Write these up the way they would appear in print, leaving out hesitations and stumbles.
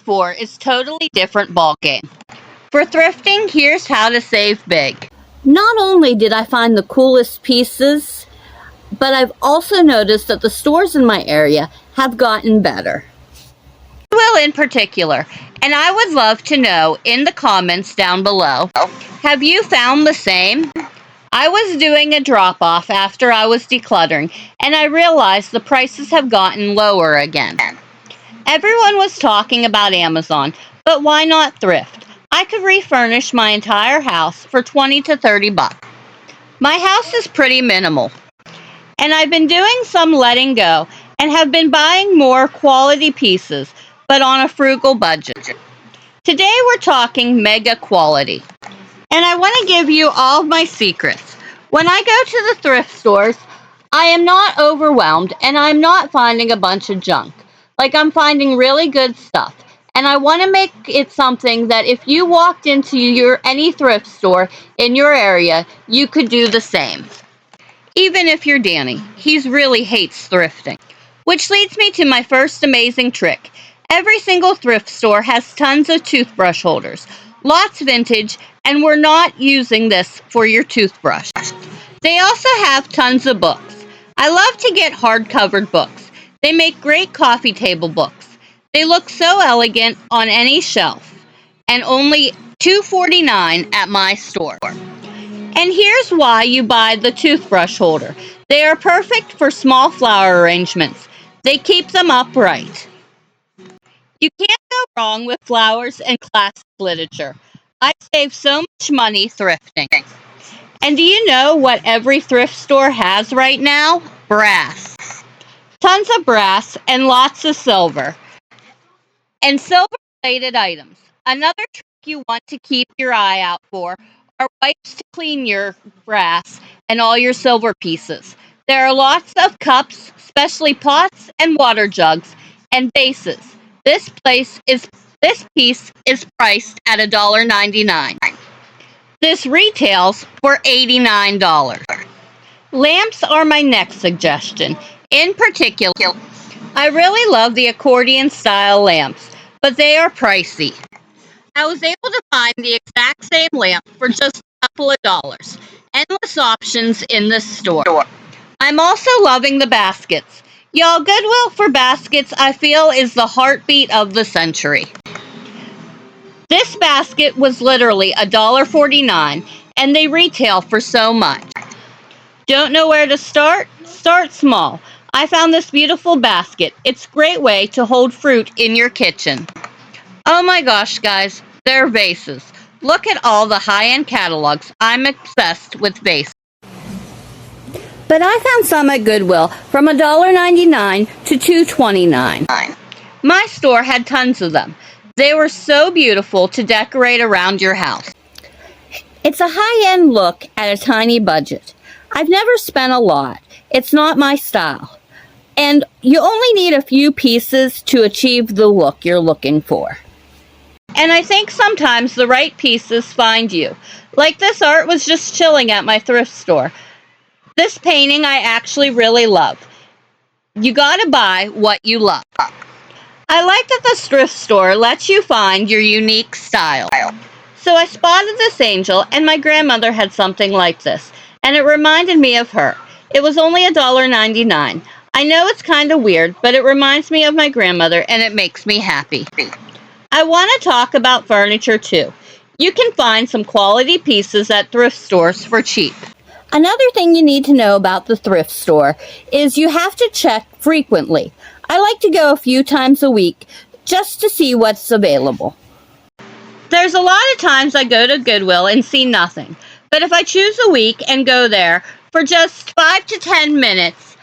for is totally different ballgame. For thrifting, here's how to save big. Not only did I find the coolest pieces, but I've also noticed that the stores in my area have gotten better. Goodwill in particular, and I would love to know in the comments down below, have you found the same? I was doing a drop-off after I was decluttering, and I realized the prices have gotten lower again. Everyone was talking about Amazon, but why not thrift? I could refurnish my entire house for 20 to 30 bucks. My house is pretty minimal, and I've been doing some letting go and have been buying more quality pieces, but on a frugal budget. Today we're talking mega quality, and I want to give you all of my secrets. When I go to the thrift stores, I am not overwhelmed and I'm not finding a bunch of junk. Like, I'm finding really good stuff. And I want to make it something that if you walked into any thrift store in your area, you could do the same. Even if you're Danny, he really hates thrifting. Which leads me to my first amazing trick. Every single thrift store has tons of toothbrush holders, lots vintage, and we're not using this for your toothbrush. They also have tons of books. I love to get hard-covered books. They make great coffee table books. They look so elegant on any shelf, and only $2.49 at my store. And here's why you buy the toothbrush holder. They are perfect for small flower arrangements. They keep them upright. You can't go wrong with flowers and classic literature. I save so much money thrifting. And do you know what every thrift store has right now? Brass. Tons of brass and lots of silver. And silver-related items. Another trick you want to keep your eye out for are wipes to clean your brass and all your silver pieces. There are lots of cups, especially pots and water jugs, and vases. This piece is priced at $1.99. This retails for $89. Lamps are my next suggestion. In particular, I really love the accordion style lamps, but they are pricey. I was able to find the exact same lamp for just a couple of dollars. Endless options in this store. I'm also loving the baskets. Y'all, Goodwill for baskets, I feel, is the heartbeat of the century. This basket was literally $1.49, and they retail for so much. Don't know where to start? Start small. I found this beautiful basket. It's a great way to hold fruit in your kitchen. Oh my gosh, guys, they're vases. Look at all the high-end catalogs. I'm obsessed with vases. But I found some at Goodwill from $1.99 to $2.29. My store had tons of them. They were so beautiful to decorate around your house. It's a high-end look at a tiny budget. I've never spent a lot. It's not my style. And you only need a few pieces to achieve the look you're looking for. And I think sometimes the right pieces find you. Like this art was just chilling at my thrift store. This painting I actually really love. You gotta buy what you love. I like that the thrift store lets you find your unique style. So I spotted this angel, and my grandmother had something like this, and it reminded me of her. It was only $1.99. I know it's kind of weird, but it reminds me of my grandmother, and it makes me happy. I want to talk about furniture too. You can find some quality pieces at thrift stores for cheap. Another thing you need to know about the thrift store is you have to check frequently. I like to go a few times a week just to see what's available. There's a lot of times I go to Goodwill and see nothing. But if I choose a week and go there for just 5 to 10 minutes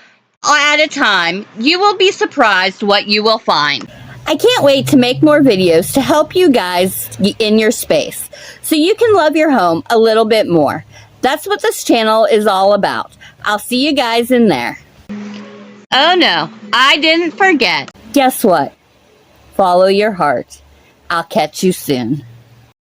at a time, you will be surprised what you will find. I can't wait to make more videos to help you guys in your space so you can love your home a little bit more. That's what this channel is all about. I'll see you guys in there. Oh no, I didn't forget. Guess what? Follow your heart. I'll catch you soon.